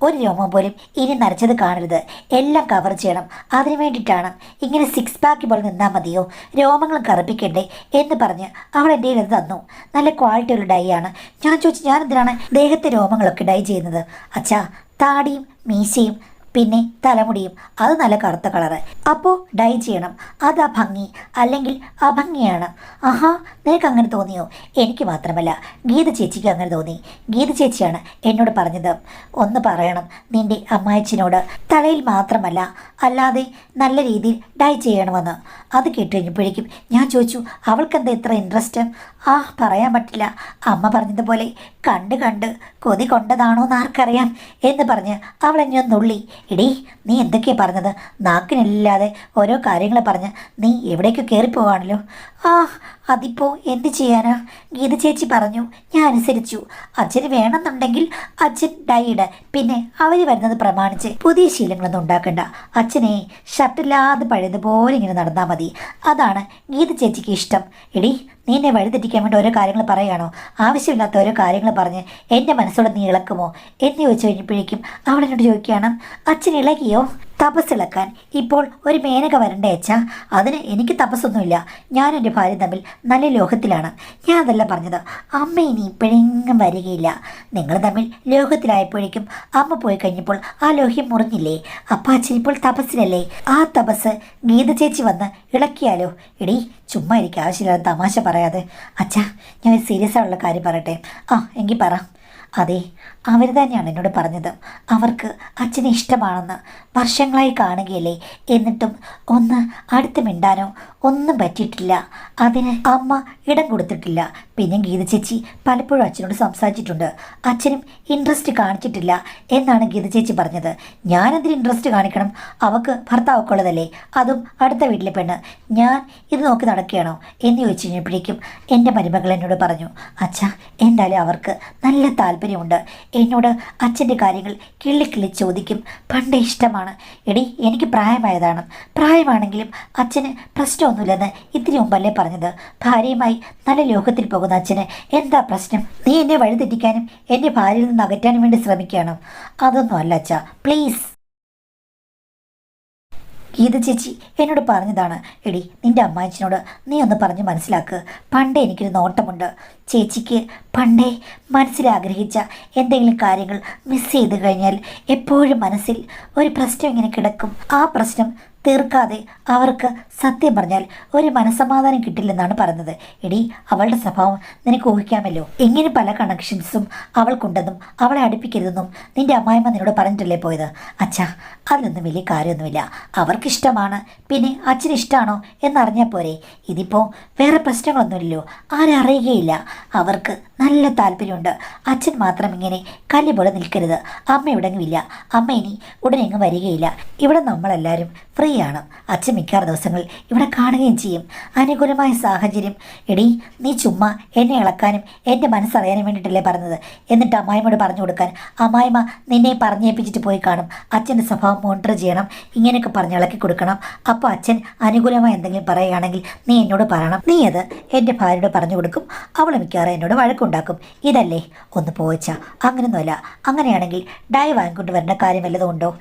ഒരു രോമം പോലും ഇനി നരച്ചത് കാണരുത്, എല്ലാം കവർ ചെയ്യണം, അതിന് വേണ്ടിയിട്ടാണ്. ഇങ്ങനെ 6 പാക്ക് പോലെ നിന്നാൽ മതിയോ, രോമങ്ങളും കറുപ്പിക്കണ്ടേ എന്ന് പറഞ്ഞ് അവൾ എൻ്റെ കയ്യിൽ അത് തന്നു. നല്ല ക്വാളിറ്റിയുള്ള ഡൈ ആണ്. ഞാൻ ചോദിച്ചു ഞാൻ എന്തിനാണ് ദേഹത്തെ രോമങ്ങളൊക്കെ ഡൈ ചെയ്യുന്നത്? താടിയും മീശയും പിന്നെ തലമുടിയും അത് നല്ല കറുത്ത കളറ്, അപ്പോൾ ഡൈ ചെയ്യണം, അതാ ഭംഗി, അല്ലെങ്കിൽ അഭംഗിയാണ്. നിനക്ക് അങ്ങനെ തോന്നിയോ? എനിക്ക് മാത്രമല്ല ഗീത ചേച്ചിക്ക് അങ്ങനെ തോന്നി. ഗീത ചേച്ചിയാണ് എന്നോട് പറഞ്ഞത് ഒന്ന് പറയണം നിൻ്റെ അമ്മായച്ചനോട്, തലയിൽ മാത്രമല്ല അല്ലാതെ നല്ല രീതിയിൽ ഡൈ ചെയ്യണമെന്ന്. അത് കേട്ട് കഴിഞ്ഞപ്പോഴേക്കും ഞാൻ ചോദിച്ചു അവൾക്കെന്താ ഇത്ര ഇൻട്രസ്റ്റ്? പറയാൻ പറ്റില്ല, അമ്മ പറഞ്ഞതുപോലെ കണ്ട് കൊതി കൊണ്ടതാണോ എന്ന് ആർക്കറിയാം എന്ന് പറഞ്ഞ് അവൾ എന്നെ നുള്ളി. എടീ നീ എന്തൊക്കെയാണ് പറഞ്ഞത്? നാക്കിനില്ലാതെ ഓരോ കാര്യങ്ങൾ പറഞ്ഞ് നീ എവിടേക്ക് കയറിപ്പോവാണല്ലോ. അതിപ്പോൾ എന്ത് ചെയ്യാനാ? ഗീത ചേച്ചി പറഞ്ഞു, ഞാൻ അനുസരിച്ചു. അച്ഛന് വേണമെന്നുണ്ടെങ്കിൽ അച്ഛൻ ഡൈഡ്, പിന്നെ അവർ വരുന്നത് പ്രമാണിച്ച് പുതിയ ശീലങ്ങളൊന്നും ഉണ്ടാക്കണ്ട. അച്ഛനെ ഷർട്ടില്ലാതെ പഴയതുപോലെ ഇങ്ങനെ നടന്നാൽ മതി, അതാണ് ഗീത ചേച്ചിക്ക് ഇഷ്ടം. എടീ നീ എന്നെ വഴിതെറ്റിക്കാൻ വേണ്ടി ഓരോ കാര്യങ്ങൾ പറയുകയാണോ? ആവശ്യമില്ലാത്ത ഓരോ കാര്യങ്ങൾ പറഞ്ഞ് എൻ്റെ മനസ്സോടെ നീ ഇളക്കുമോ എന്ന് ചോദിച്ചു കഴിഞ്ഞപ്പോഴേക്കും അവൾ എന്നോട് ചോദിക്കുകയാണ് അച്ഛൻ ഇളകിയോ? തപസ്സിളക്കാൻ ഇപ്പോൾ ഒരു മേനക വരണ്ടേ അച്ഛാ? അതിന് എനിക്ക് തപസ്സൊന്നുമില്ല, ഞാനും എൻ്റെ ഭാര്യ തമ്മിൽ നല്ല ലോകത്തിലാണ്. ഞാൻ അതല്ല പറഞ്ഞത്, അമ്മ ഇനി ഇപ്പോഴെങ്ങും വരികയില്ല. നിങ്ങൾ തമ്മിൽ ലോകത്തിലായപ്പോഴേക്കും അമ്മ പോയി കഴിഞ്ഞപ്പോൾ ആ ലോഹ്യം മുറിഞ്ഞില്ലേ? അപ്പം അച്ഛൻ ഇപ്പോൾ തപസ്സിലല്ലേ? ആ തപസ് ഗീത ചേച്ചി വന്ന് ഇളക്കിയാലോ? എടീ ചുമ്മാ എനിക്ക് ആവശ്യമില്ലാതെ തമാശ പറയാതെ. അച്ഛാ ഞാൻ ഒരു സീരിയസ് ആയിട്ടുള്ള കാര്യം പറയട്ടെ. എങ്കിൽ പറ. അതെ, അവർ തന്നെയാണ് എന്നോട് പറഞ്ഞത് അവർക്ക് അച്ഛനെ ഇഷ്ടമാണെന്ന്. വർഷങ്ങളായി കാണുകയല്ലേ, എന്നിട്ടും ഒന്ന് അടുത്ത് മിണ്ടാനോ ഒന്നും പറ്റിയിട്ടില്ല. അതിന് അമ്മ ഇടം കൊടുത്തിട്ടില്ല. പിന്നെ ഗീത ചേച്ചി പലപ്പോഴും അച്ഛനോട് സംസാരിച്ചിട്ടുണ്ട്, അച്ഛനും ഇൻട്രസ്റ്റ് കാണിച്ചിട്ടില്ല എന്നാണ് ഗീത ചേച്ചി പറഞ്ഞത്. ഞാനെന്തിന് ഇൻട്രസ്റ്റ് കാണിക്കണം? അവൾക്ക് ഭർത്താവൊക്കെ ഉള്ളതല്ലേ, അതും അടുത്ത വീട്ടിലെ പെണ്ണ്. ഞാൻ ഇത് നോക്കി നടക്കുകയാണോ എന്ന് ചോദിച്ചു കഴിഞ്ഞപ്പോഴേക്കും എൻ്റെ മരുമകൾ എന്നോട് പറഞ്ഞു, അച്ഛാ എന്തായാലും അവർക്ക് നല്ല താല്പര്യമുണ്ട്, എന്നോട് അച്ഛൻ്റെ കാര്യങ്ങൾ കിള്ളിക്കിള്ളി ചോദിക്കും. പണ്ടേ ഇഷ്ടമാണ്. എടി, എനിക്ക് പ്രായമായതാണ്. പ്രായമാണെങ്കിലും അച്ഛന് പ്രശ്നമൊന്നുമില്ലെന്ന് ഇത്തിരി മുമ്പല്ലേ പറഞ്ഞത്. ഭാര്യയുമായി നല്ല ലോകത്തിൽ പോകുന്ന അച്ഛന് എന്താ പ്രശ്നം? നീ എന്നെ വഴിതെറ്റിക്കാനും എൻ്റെ ഭാര്യയിൽ നിന്ന് അകറ്റാനും വേണ്ടി ശ്രമിക്കുകയാണോ? അതൊന്നും അല്ല അച്ഛാ, പ്ലീസ്. ഗീത ചേച്ചി എന്നോട് പറഞ്ഞതാണ്. എടി, നിൻ്റെ അമ്മാച്ചനോട് നീ ഒന്ന് പറഞ്ഞ് മനസ്സിലാക്ക്. പണ്ടേ എനിക്കൊരു നോട്ടമുണ്ട്. ചേച്ചിക്ക് പണ്ടേ മനസ്സിലാഗ്രഹിച്ച എന്തെങ്കിലും കാര്യങ്ങൾ മിസ് ചെയ്ത് കഴിഞ്ഞാൽ എപ്പോഴും മനസ്സിൽ ഒരു പ്രശ്നം ഇങ്ങനെ കിടക്കും. ആ പ്രശ്നം തീർക്കാതെ അവർക്ക് സത്യം പറഞ്ഞാൽ ഒരു മനസ്സമാധാനം കിട്ടില്ലെന്നാണ് പറഞ്ഞത്. എടി, അവളുടെ സ്വഭാവം നിനക്ക് ഊഹിക്കാമല്ലോ. ഇങ്ങനെ പല കണക്ഷൻസും അവൾക്കുണ്ടെന്നും അവളെ അടുപ്പിക്കരുതെന്നും നിൻ്റെ അമ്മായിമ്മ നിന്നോട് പറഞ്ഞിട്ടല്ലേ പോയത്? അച്ഛാ, അതിലൊന്നും വലിയ കാര്യമൊന്നുമില്ല. അവർക്കിഷ്ടമാണ്, പിന്നെ അച്ഛന് ഇഷ്ടമാണോ എന്നറിഞ്ഞാൽ പോരെ. ഇതിപ്പോൾ വേറെ പ്രശ്നങ്ങളൊന്നുമില്ലല്ലോ, ആരും അറിയുകയില്ല. അവർക്ക് നല്ല താല്പര്യമുണ്ട്. അച്ഛൻ മാത്രം ഇങ്ങനെ കല്ല് പോലെ നിൽക്കരുത്. അമ്മ ഇവിടെങ്ങുമില്ല. അമ്മ ഇനി ഉടനെ എങ്ങും വരികയില്ല. ഇവിടെ നമ്മളെല്ലാവരും ഫ്രീ ആണ്. അച്ഛൻ മിക്കാറ് ദിവസങ്ങൾ ഇവിടെ കാണുകയും ചെയ്യും. അനുകൂലമായ സാഹചര്യം. എടി, നീ ചുമ്മാ എന്നെ ഇളക്കാനും എൻ്റെ മനസ്സറിയാനും വേണ്ടിയിട്ടല്ലേ പറഞ്ഞത്. എന്നിട്ട് അമ്മായിമ്മയോട് പറഞ്ഞു കൊടുക്കാൻ. അമ്മായിമ്മ നിന്നെ പറഞ്ഞേൽപ്പിച്ചിട്ട് പോയി കാണും. അച്ഛൻ്റെ സ്വഭാവം മോണിറ്റർ ചെയ്യണം, ഇങ്ങനെയൊക്കെ പറഞ്ഞ് ഇളക്കി കൊടുക്കണം. അപ്പോൾ അച്ഛൻ അനുകൂലമായി എന്തെങ്കിലും പറയുകയാണെങ്കിൽ നീ എന്നോട് പറയണം. നീ അത് എൻ്റെ ഭാര്യയോട് പറഞ്ഞു കൊടുക്കും. അവൾ മിക്കവാറും എന്നോട് വഴക്കുണ്ടാക്കും. ഇതല്ലേ? ഒന്ന് പോയിച്ചാ. അങ്ങനെയൊന്നുമല്ല. അങ്ങനെയാണെങ്കിൽ ഡൈ വാങ്ങിക്കൊണ്ട് വരേണ്ട കാര്യം വല്ലതും ഉണ്ടോ?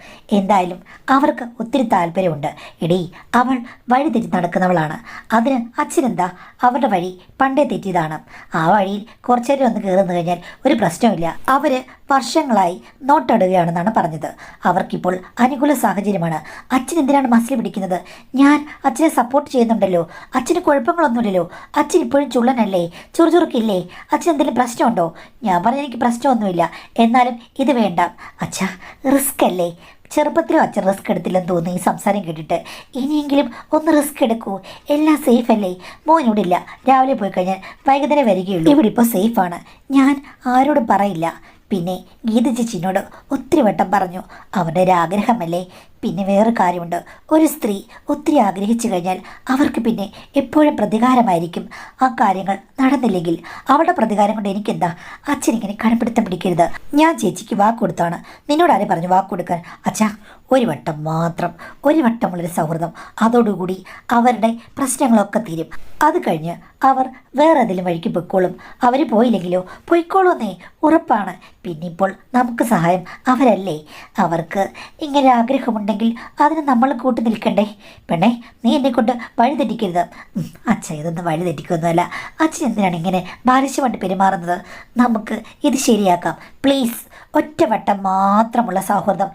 എന്തായാലും അവർക്ക് ഒത്തിരി താല്പര്യമുണ്ട്. എടീ, അവൾ വഴി തെറ്റി നടക്കുന്നവളാണ്. അതിന് അച്ഛനെന്താ? അവരുടെ വഴി പണ്ടേ തെറ്റിയതാണ്. ആ വഴിയിൽ കുറച്ചേരം ഒന്ന് കയറുന്നു കഴിഞ്ഞാൽ ഒരു പ്രശ്നമില്ല. അവർ വർഷങ്ങളായി നോട്ടടുകയാണെന്നാണ് പറഞ്ഞത്. അവർക്കിപ്പോൾ അനുകൂല സാഹചര്യമാണ്. അച്ഛൻ എന്തിനാണ് മസിൽ പിടിക്കുന്നത്? ഞാൻ അച്ഛനെ സപ്പോർട്ട് ചെയ്യുന്നുണ്ടല്ലോ. അച്ഛന് കുഴപ്പങ്ങളൊന്നുമില്ലല്ലോ. അച്ഛൻ ഇപ്പോഴും ചുള്ളനല്ലേ? ചുറുചുറുക്കില്ലേ? അച്ഛൻ എന്തെങ്കിലും പ്രശ്നമുണ്ടോ? ഞാൻ പറഞ്ഞ എനിക്ക് പ്രശ്നമൊന്നുമില്ല. എന്നാലും ഇത് വേണ്ട അച്ഛാ, റിസ്ക് അല്ലേ? ചെറുപ്പത്തിലും അച്ഛൻ റിസ്ക് എടുത്തില്ലെന്ന് തോന്നി ഈ സംസാരം കേട്ടിട്ട്. ഇനിയെങ്കിലും ഒന്ന് റിസ്ക് എടുക്കൂ. എല്ലാം സേഫ് അല്ലേ? മോനോടില്ല. രാവിലെ പോയി കഴിഞ്ഞാൽ വൈകുന്നേരം വരികയുള്ളൂ. ഇവിടെ ഇപ്പോൾ സേഫാണ്. ഞാൻ ആരോടും പറയില്ല. പിന്നെ ഗീത ചേച്ചിനോട് ഒത്തിരി വട്ടം പറഞ്ഞു. അവരുടെ ഒരു ആഗ്രഹമല്ലേ. പിന്നെ വേറെ കാര്യമുണ്ട്. ഒരു സ്ത്രീ ഒത്തിരി ആഗ്രഹിച്ചു കഴിഞ്ഞാൽ അവർക്ക് പിന്നെ എപ്പോഴും പ്രതികാരമായിരിക്കും. ആ കാര്യങ്ങൾ നടന്നില്ലെങ്കിൽ അവളുടെ പ്രതികാരം കൊണ്ട് എനിക്കെന്താ? അച്ഛനിങ്ങനെ കടപ്പിടുത്തം പിടിക്കരുത്. ഞാൻ ചേച്ചിക്ക് വാക്ക് കൊടുത്താണ്. നിന്നോട് ആരും പറഞ്ഞു വാക്ക് കൊടുക്കാൻ? അച്ഛാ, ഒരു വട്ടം മാത്രം, ഒരു വട്ടമുള്ളൊരു സൗഹൃദം. അതോടുകൂടി അവരുടെ പ്രശ്നങ്ങളൊക്കെ തീരും. അത് കഴിഞ്ഞ് അവർ വേറെ ഏതെങ്കിലും വഴിക്ക് പൊയ്ക്കോളും. അവർ പോയില്ലെങ്കിലോ? പൊയ്ക്കോളൂന്നേ, ഉറപ്പാണ്. പിന്നിപ്പോൾ നമുക്ക് സഹായം അവരല്ലേ. അവർക്ക് ഇങ്ങനെ ആഗ്രഹമുണ്ടെങ്കിൽ അതിന് നമ്മൾ കൂട്ടി നിൽക്കണ്ടേ? പെണ്ണേ, നീ എന്നെ കൊണ്ട് വഴി തെറ്റിക്കരുത്. അച്ഛൻ ഇതൊന്നും വഴി തെറ്റിക്കൊന്നുമല്ല. അച്ഛൻ എന്തിനാണ് ഇങ്ങനെ ബാലിശമായിട്ട് പെരുമാറുന്നത്? നമുക്ക് ഇത് ശരിയാക്കാം പ്ലീസ്. ഒറ്റവട്ടം മാത്രമുള്ള സൗഹൃദം.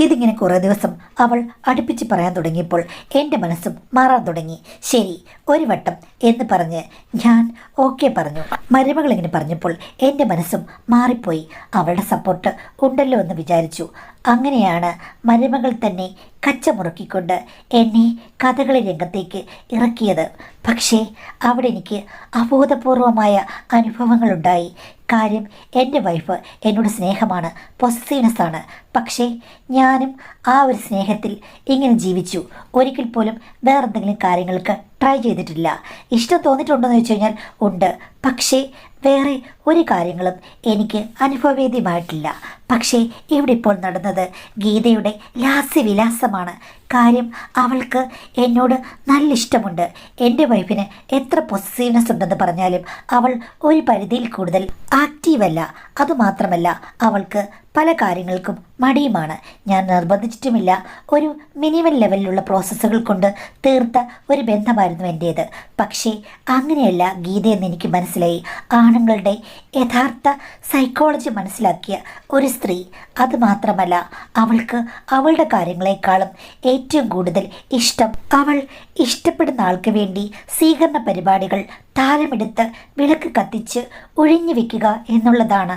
ഇതിങ്ങനെ കുറേ ദിവസം അവൾ അടുപ്പിച്ച് പറയാൻ തുടങ്ങിയപ്പോൾ എൻ്റെ മനസ്സും മാറാൻ തുടങ്ങി. ശരി, ഒരു വട്ടം എന്ന് പറഞ്ഞ് ഞാൻ ഓക്കെ പറഞ്ഞു. മരുമകൾ ഇങ്ങനെ പറഞ്ഞപ്പോൾ എൻ്റെ മനസ്സും മാറിപ്പോയി. അവളുടെ സപ്പോർട്ട് ഉണ്ടല്ലോ എന്ന് വിചാരിച്ചു. അങ്ങനെയാണ് മരുമകൾ തന്നെ കച്ചമുറുക്കിക്കൊണ്ട് എന്നെ കഥകളി രംഗത്തേക്ക് ഇറക്കിയത്. പക്ഷേ അവിടെ എനിക്ക് അബോധപൂർവമായ അനുഭവങ്ങളുണ്ടായി. കാര്യം, എൻ്റെ വൈഫ് എന്നോട് സ്നേഹമാണ്, പൊസസീവ്നെസ്സാണ്. പക്ഷേ ഞാനും ആ ഒരു സ്നേഹത്തിൽ ഇങ്ങനെ ജീവിച്ചു. ഒരിക്കൽ പോലും വേറെന്തെങ്കിലും കാര്യങ്ങൾക്ക് ട്രൈ ചെയ്തിട്ടില്ല. ഇഷ്ടം തോന്നിയിട്ടുണ്ടോയെന്ന് ചോദിച്ചു കഴിഞ്ഞാൽ ഉണ്ട്. പക്ഷേ വേറെ ഒരു കാര്യങ്ങളും എനിക്ക് അനുഭവവേദ്യമായിട്ടില്ല. പക്ഷേ ഇവിടെ ഇപ്പോൾ നടന്നത് ഗീതയുടെ ലാസ്യവിലാസമാണ്. കാര്യം, അവൾക്ക് എന്നോട് നല്ല ഇഷ്ടമുണ്ട്. എൻ്റെ വൈഫിന് എത്ര പൊസസീവ്നെസ് ഉണ്ടെന്ന് പറഞ്ഞാലും അവൾ ഒരു പരിധിയിൽ കൂടുതൽ ആക്റ്റീവല്ല. അതുമാത്രമല്ല, അവൾക്ക് പല കാര്യങ്ങൾക്കും മടിയുമാണ്. ഞാൻ നിർബന്ധിച്ചിട്ടുമില്ല. ഒരു മിനിമം ലെവലിലുള്ള പ്രോസസ്സുകൾ കൊണ്ട് തീർത്ത ഒരു ബന്ധമായിരുന്നു എൻ്റേത്. പക്ഷേ അങ്ങനെയല്ല ഗീതയെന്ന് എനിക്ക് മനസ്സിലായി. ആണുങ്ങളുടെ യഥാർത്ഥ സൈക്കോളജി മനസ്സിലാക്കിയ ഒരു സ്ത്രീ. അതുമാത്രമല്ല, അവൾക്ക് അവളുടെ കാര്യങ്ങളെക്കാളും ഏറ്റവും കൂടുതൽ ഇഷ്ടം അവൾ ഇഷ്ടപ്പെടുന്ന ആൾക്ക് വേണ്ടി സ്വീകരണ പരിപാടികൾ താലമെടുത്ത് വിളക്ക് കത്തിച്ച് ഒഴിഞ്ഞു വെക്കുക എന്നുള്ളതാണ്.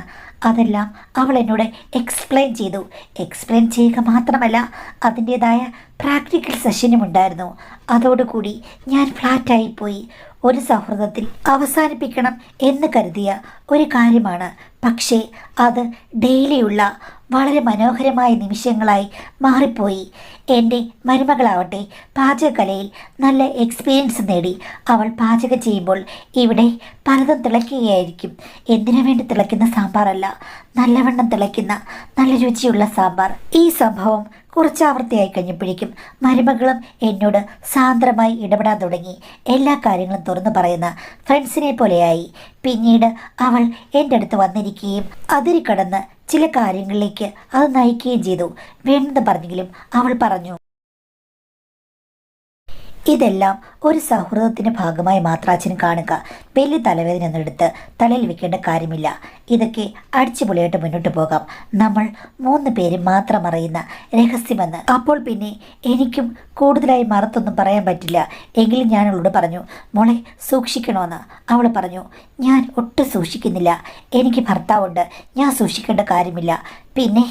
അതെല്ലാം അവൾ എന്നോട് എക്സ്പ്ലെയിൻ ചെയ്തു. എക്സ്പ്ലെയിൻ ചെയ്യുക മാത്രമല്ല, അതിൻ്റേതായ പ്രാക്ടിക്കൽ സെഷനും ഉണ്ടായിരുന്നു. അതോടുകൂടി ഞാൻ ഫ്ലാറ്റായിപ്പോയി. ഒരു സൗഹൃദത്തിൽ അവസാനിപ്പിക്കണം എന്ന് കരുതിയ ഒരു കാര്യമാണ്. പക്ഷേ അത് ഡെയിലിയുള്ള വളരെ മനോഹരമായ നിമിഷങ്ങളായി മാറിപ്പോയി. എൻ്റെ മരുമകളാവട്ടെ പാചകകലയിൽ നല്ല എക്സ്പീരിയൻസ് നേടി. അവൾ പാചകം ചെയ്യുമ്പോൾ ഇവിടെ പലതും തിളയ്ക്കുകയായിരിക്കും. എന്തിനു വേണ്ടി തിളയ്ക്കുന്ന സാമ്പാറല്ല, നല്ലവണ്ണം തിളയ്ക്കുന്ന നല്ല രുചിയുള്ള സാമ്പാർ. ഈ സംഭവം കുറച്ച് ആവർത്തിയായി കഴിഞ്ഞപ്പോഴേക്കും മരുമകളും എന്നോട് സാന്ദ്രമായി ഇടപെടാൻ തുടങ്ങി. എല്ലാ കാര്യങ്ങളും തുറന്നു പറയുന്ന ഫ്രണ്ട്സിനെ പോലെയായി. പിന്നീട് അവൾ എൻ്റെ അടുത്ത് വന്നിരിക്കുകയും അതിരി കടന്ന് ചില കാര്യങ്ങളിലേക്ക് അത് നയിക്കുകയും ചെയ്തു. വേണ്ടെന്ന് പറഞ്ഞെങ്കിലും അവൾ പറഞ്ഞു, ഇതെല്ലാം ഒരു സൗഹൃദത്തിൻ്റെ ഭാഗമായി മാത്രം അച്ഛൻ കാണുക. വലിയ തലവേദന ഒന്നെടുത്ത് തലയിൽ വെക്കേണ്ട കാര്യമില്ല. ഇതൊക്കെ അടിച്ചുപൊളിയായിട്ട് മുന്നോട്ട് പോകാം. നമ്മൾ 3 പേരും മാത്രം അറിയുന്ന രഹസ്യമെന്ന്. അപ്പോൾ പിന്നെ എനിക്കും കൂടുതലായി മറുത്തൊന്നും പറയാൻ പറ്റില്ല. എങ്കിലും ഞാൻ അവളോട് പറഞ്ഞു, മോളെ സൂക്ഷിക്കണമെന്ന്. അവൾ പറഞ്ഞു, ഞാൻ ഒട്ടും സൂക്ഷിക്കുന്നില്ല. എനിക്ക് ഭർത്താവുണ്ട്, ഞാൻ സൂക്ഷിക്കേണ്ട കാര്യമില്ല. പിന്നെ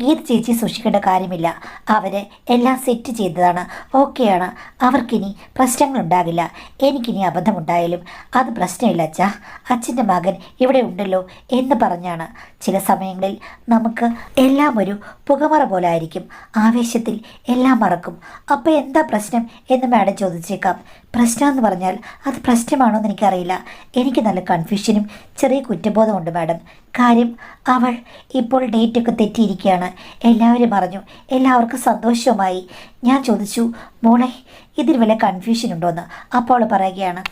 ഗീത ചേച്ചി സൂക്ഷിക്കേണ്ട കാര്യമില്ല. അവർ എല്ലാം സെറ്റ് ചെയ്തതാണ്, ഓക്കെയാണ്. അവർക്കിനി പ്രശ്നങ്ങളുണ്ടാകില്ല. എനിക്കിനി അബദ്ധമുണ്ടായാലും അത് പ്രശ്നമില്ല അച്ഛാ. അച്ഛൻ്റെ മകൻ ഇവിടെ ഉണ്ടല്ലോ എന്ന് പറഞ്ഞാണ്. ചില സമയങ്ങളിൽ നമുക്ക് എല്ലാം ഒരു പുകമറ പോലെ ആയിരിക്കും. ആവേശത്തിൽ എല്ലാം മറക്കും. അപ്പോൾ എന്താ പ്രശ്നം എന്ന് മാഡം ചോദിച്ചേക്കാം. പ്രശ്നം എന്ന് പറഞ്ഞാൽ അത് പ്രശ്നമാണോ എന്ന് എനിക്കറിയില്ല. എനിക്ക് നല്ല കൺഫ്യൂഷനും ചെറിയ കുറ്റബോധമുണ്ട് മാഡം. കാര്യം അവൾ ഇപ്പോൾ ഡേറ്റൊക്കെ തെറ്റിയിരിക്കുകയാണ്. എല്ലാവരും അറിഞ്ഞു, എല്ലാവർക്കും സന്തോഷവുമായി. ഞാൻ ചോദിച്ചു, മോളെ ഇതിൽ വല്ല കൺഫ്യൂഷൻ ഉണ്ടോയെന്ന്. അപ്പോൾ അവൾ പറയുകയാണ്,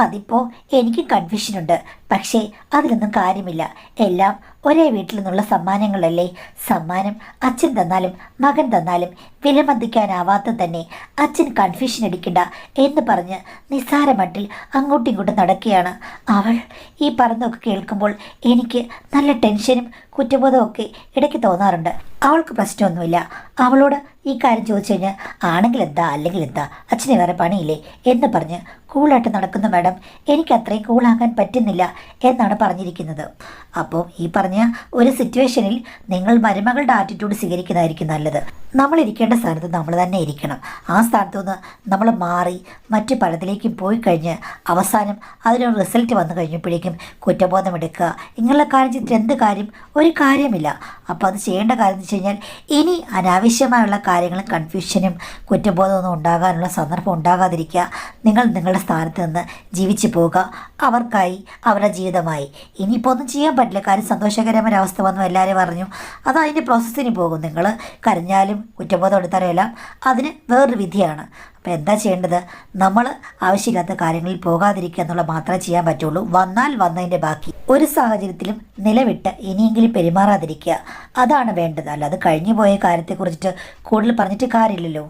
അതിപ്പോൾ എനിക്ക് കൺഫ്യൂഷനുണ്ട്, പക്ഷേ അതിലൊന്നും കാര്യമില്ല. എല്ലാം ഒരേ വീട്ടിൽ നിന്നുള്ള സമ്മാനങ്ങളല്ലേ. സമ്മാനം അച്ഛൻ തന്നാലും മകൻ തന്നാലും വിലമതിക്കാനാവാത്ത തന്നെ അച്ഛൻ കൺഫ്യൂഷൻ അടിക്കണ്ട എന്ന് പറഞ്ഞ് നിസ്സാര മട്ടിൽ അങ്ങോട്ടും ഇങ്ങോട്ടും നടക്കുകയാണ് അവൾ. ഈ പറഞ്ഞതൊക്കെ കേൾക്കുമ്പോൾ എനിക്ക് നല്ല ടെൻഷനും കുറ്റബോധവും ഒക്കെ ഇടയ്ക്ക് തോന്നാറുണ്ട്. അവൾക്ക് പ്രശ്നമൊന്നുമില്ല. അവളോട് ഈ കാര്യം ചോദിച്ചു കഴിഞ്ഞാൽ ആണെങ്കിൽ എന്താ അല്ലെങ്കിൽ എന്താ, അച്ഛനെ വേറെ പണിയില്ലേ എന്ന് പറഞ്ഞ് കൂളായിട്ട് നടക്കുന്നു മാഡം. എനിക്ക് അത്രയും കൂളാകാൻ പറ്റുന്നില്ല എന്നാണ് പറഞ്ഞിരിക്കുന്നത്. അപ്പോൾ ഈ പറഞ്ഞ ഒരു സിറ്റുവേഷനിൽ നിങ്ങൾ മരുമകളുടെ ആറ്റിറ്റ്യൂഡ് സ്വീകരിക്കുന്നതായിരിക്കും നല്ലത്. നമ്മൾ ഇരിക്കേണ്ട സ്ഥാനത്ത് നമ്മൾ തന്നെ ഇരിക്കണം. ആ സ്ഥാനത്തു നിന്ന് നമ്മൾ മാറി മറ്റു പലതിലേക്കും പോയി കഴിഞ്ഞ് അവസാനം അതിനൊരു റിസൾട്ട് വന്നു കഴിഞ്ഞപ്പോഴേക്കും കുറ്റബോധം എടുക്കുക, ഇങ്ങനെയുള്ള കാര്യം ചെയ്തിട്ട് എന്ത് കാര്യം? ഒരു കാര്യമില്ല. അപ്പോൾ അത് ചെയ്യേണ്ട കാര്യം എന്ന് വെച്ച് കഴിഞ്ഞാൽ ഇനി അനാവശ്യമായുള്ള കാര്യങ്ങളും കൺഫ്യൂഷനും കുറ്റബോധമൊന്നും ഉണ്ടാകാനുള്ള സന്ദർഭം ഉണ്ടാകാതിരിക്കുക. നിങ്ങൾ നിങ്ങളുടെ സ്ഥാനത്ത് നിന്ന് ജീവിച്ചു പോവുക. അവർക്കായി അവരുടെ ജീവിതമായി. ഇനിയിപ്പോൾ ഒന്നും ചെയ്യാൻ പറ്റില്ല. കാര്യം സന്തോഷകരമായ അവസ്ഥ വന്നു, എല്ലാവരും പറഞ്ഞു. അത് അതിൻ്റെ പ്രോസസ്സിന് പോകും. നിങ്ങൾ കരഞ്ഞാലും കുറ്റബോധം എടുത്താലും എല്ലാം അതിന് വേറൊരു വിധിയാണ്. അപ്പോൾ എന്താ ചെയ്യേണ്ടത്? നമ്മൾ ആവശ്യമില്ലാത്ത കാര്യങ്ങളിൽ പോകാതിരിക്കുക എന്നുള്ള മാത്രമേ ചെയ്യാൻ പറ്റുള്ളൂ. വന്നാൽ വന്നതിൻ്റെ ബാക്കി. ഒരു സാഹചര്യത്തിലും നിലവിട്ട് ഇനിയെങ്കിലും പെരുമാറാതിരിക്കുക, അതാണ് വേണ്ടത്. അല്ലാതെ കഴിഞ്ഞു പോയ കാര്യത്തെക്കുറിച്ചിട്ട് കൂടുതൽ പറഞ്ഞിട്ട് കാര്യമില്ലല്ലോ.